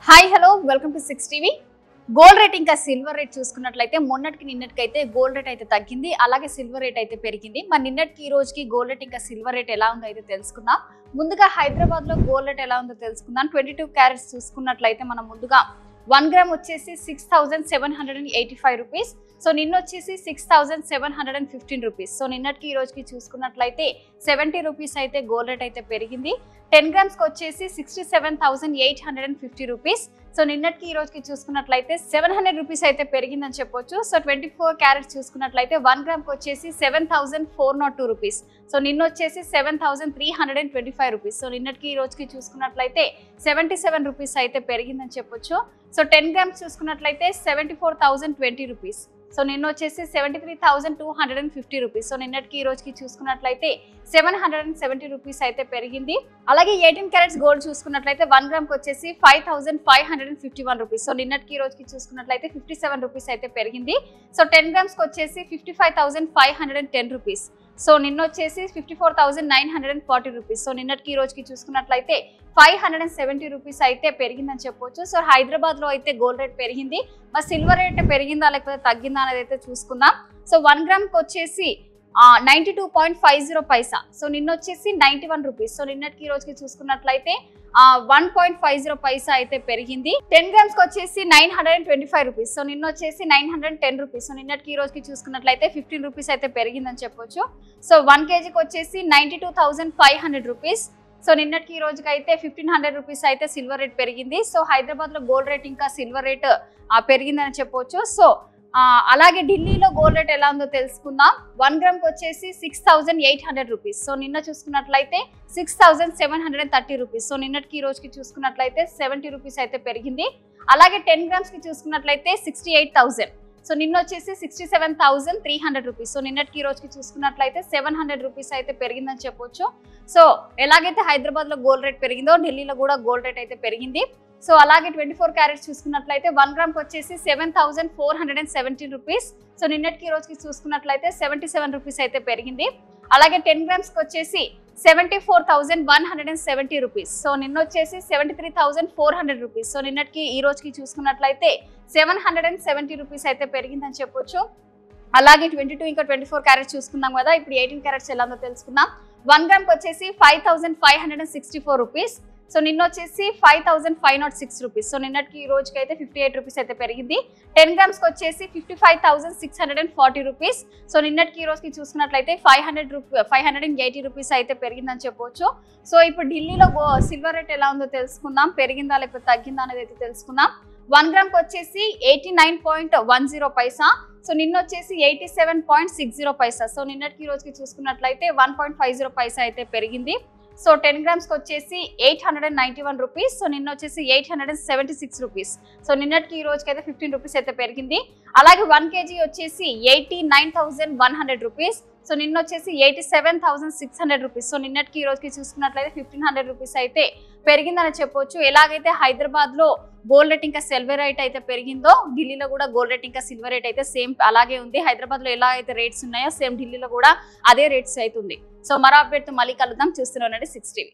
Hi hello welcome to 6 TV. Gold rate ఇంకా silver rate చూసుకున్నట్లయితే మొన్నటికి నిన్నటికి అయితే గోల్డ్ రేట్ అయితే తగ్గింది, అలాగే సిల్వర్ రేట్ అయితే పెరిగింది. మరి నిన్నటికి ఈ రోజుకి గోల్డ్ రేట్ ఇంకా సిల్వర్ రేట్ ఎలా ఉందో అయితే తెలుసుకుందాం. ముందుగా హైదరాబాద్ లో గోల్డ్ రేట్ ఎలా ఉందో తెలుసుకుందాం. 22 క్యారెట్స్ చూసుకున్నట్లయితే మనం ముందుగా 1 గ్రామ్ వచ్చేసి 6,785 రూపీస్. సో నిన్న వచ్చేసి 6,715 రూపీస్. సో నిన్నటికి ఈ రోజుకి చూసుకున్నట్లయితే 70 రూపీస్ అయితే గోల్డ్ రేట్ అయితే పెరిగింది. 10 గ్రామ్స్కి వచ్చేసి 67,850 రూపీస్. సో నిన్నటికి ఈ రోజుకి చూసుకున్నట్లయితే 700 రూపీస్ అయితే పెరిగిందని చెప్పొచ్చు. సో 24 క్యారెట్స్ చూసుకున్నట్లయితే 1 గ్రామ్కి వచ్చేసి 7,402 రూపీస్. సో నిన్న వచ్చేసి 7,325 రూపీస్. సో నిన్నటికి ఈ రోజుకి చూసుకున్నట్లయితే 77 రూపీస్ అయితే పెరిగిందని చెప్పొచ్చు. సో 10 గ్రామ్స్ చూసుకున్నట్లయితే 74,020 రూపీస్. సో నిన్న వచ్చేసి 73,250 రూపీస్. సో నిన్నటికి ఈ రోజుకి చూసుకున్నట్లయితే 770 రూపీస్ అయితే పెరిగింది. అలాగే 18 క్యారెట్స్ గోల్డ్ చూసుకున్నట్లయితే 1 గ్రామ్కి వచ్చేసి 5,551 రూపీస్. సో నిన్నటికి ఈ రోజుకి చూసుకున్నట్లయితే 57 రూపీస్ అయితే పెరిగింది. సో 10 గ్రామ్స్కి వచ్చేసి 55,510 రూపీస్. సో నిన్న వచ్చేసి 54,940 రూపీస్. సో నిన్నటికి ఈ రోజుకి చూసుకున్నట్లయితే 570 రూపీస్ అయితే పెరిగిందని చెప్పొచ్చు. సో హైదరాబాద్ లో అయితే గోల్డ్ రేట్ పెరిగింది. మరి సిల్వర్ రేట్ పెరిగిందా లేకపోతే తగ్గిందా అనేది అయితే చూసుకుందాం. సో 1 గ్రామ్కి వచ్చేసి 92.50 పైసా. సో నిన్న వచ్చేసి 91 రూపీస్. సో నిన్నటికి ఈ రోజుకి చూసుకున్నట్లయితే 1.50 పైసా అయితే పెరిగింది. 10 గ్రామ్స్కి వచ్చేసి 925 రూపీస్. సో నిన్న వచ్చేసి 910 రూపీస్. సో నిన్నటికి ఈ రోజుకి చూసుకున్నట్లయితే 15 రూపీస్ అయితే పెరిగిందని చెప్పొచ్చు. సో 1 కేజీకి వచ్చేసి 92,500 రూపీస్. సో నిన్నటికి ఈ రోజుకి అయితే 1,500 రూపీస్ అయితే సిల్వర్ రేట్ పెరిగింది. సో హైదరాబాద్ లో గోల్డ్ రేట్ ఇంకా సిల్వర్ రేట్ పెరిగిందని చెప్పొచ్చు. సో అలాగే ఢిల్లీలో గోల్డ్ రేట్ ఎలా ఉందో తెలుసుకుందాం. 1 గ్రామ్కి వచ్చేసి 6,800 రూపీస్. సో నిన్న చూసుకున్నట్లయితే 6,730 రూపీస్. సో నిన్నటికి ఈ రోజుకి చూసుకున్నట్లయితే 70 రూపీస్ అయితే పెరిగింది. అలాగే 10 గ్రామ్స్కి చూసుకున్నట్లయితే 68,000. సో నిన్న వచ్చేసి 67,300 రూపీస్. సో నిన్నటికి ఈ రోజుకి చూసుకున్నట్లయితే 700 రూపీస్ అయితే పెరిగిందని చెప్పొచ్చు. సో ఎలాగైతే హైదరాబాద్ లో గోల్డ్ రేట్ పెరిగిందో ఢిల్లీలో కూడా గోల్డ్ రేట్ అయితే పెరిగింది. సో అలాగే 24 క్యారెట్స్ చూసుకున్నట్లయితే 1 గ్రామ్కి వచ్చేసి 7,417 రూపీస్. సో నిన్నటికి ఈ రోజుకి చూసుకున్నట్లయితే 77 రూపీస్ అయితే పెరిగింది. అలాగే 10 గ్రామ్స్కి వచ్చేసి 74,170 రూపీస్. సో నిన్న వచ్చేసి 73,400 రూపీస్. సో నిన్నటికి ఈ రోజుకి చూసుకున్నట్లయితే 770 రూపీస్ అయితే పెరిగిందని చెప్పొచ్చు. అలాగే 22 ఇంకా 24 క్యారెట్స్ చూసుకుందాం కదా. ఇప్పుడు 18 క్యారెట్స్ ఎలా ఉందో తెలుసుకుందాం. 1 గ్రామ్కి వచ్చేసి 5,564 రూపీస్. సో నిన్న వచ్చేసి 5,506 రూపీస్. సో నిన్నటికి ఈ రోజుకి అయితే 58 రూపీస్ అయితే పెరిగింది. 10 గ్రామ్స్కి వచ్చేసి 55,640 రూపీస్. సో నిన్నటికి ఈ రోజుకి చూసుకున్నట్లయితే 580 రూపీస్ అయితే పెరిగిందని చెప్పొచ్చు. సో ఇప్పుడు ఢిల్లీలో సిల్వర్ రేట్ ఎలా ఉందో తెలుసుకుందాం. పెరిగిందా లేకపోతే తగ్గిందా అనేది అయితే తెలుసుకుందాం. 1 గ్రామ్కి వచ్చేసి 89.10 పైసా. సో నిన్న వచ్చేసి 87.60 పైసా. సో నిన్నటికి ఈ రోజుకి చూసుకున్నట్లయితే 1.50 పైసా అయితే పెరిగింది. సో 10 గ్రామ్స్కి వచ్చేసి 891 రూపీస్. సో నిన్న వచ్చేసి 876 రూపీస్. సో నిన్నటికి ఈ రోజుకి అయితే 15 రూపీస్ అయితే పెరిగింది. అలాగే 1 కేజీ వచ్చేసి 89,100 రూపీస్. సో నిన్న వచ్చేసి 87,600 రూపీస్. సో నిన్నటికి ఈ రోజుకి చూసుకున్నట్లయితే 1,500 రూపీస్ అయితే పెరిగిందని చెప్పొచ్చు. ఎలాగైతే హైదరాబాద్ లో గోల్డ్ రేట్ ఇంకా సిల్వర్ రేట్ అయితే పెరిగిందో ఢిల్లీలో కూడా గోల్డ్ రేట్ ఇంకా సిల్వర్ రేట్ అయితే సేమ్ అలాగే ఉంది. హైదరాబాద్ లో ఎలా అయితే రేట్స్ ఉన్నాయో సేమ్ ఢిల్లీలో కూడా అదే రేట్స్ అయితే ఉంది. సో మరో అప్డేట్ తో మళ్ళీ కలుద్దాం. చూస్తూనే ఉండండి 6 టీవీ.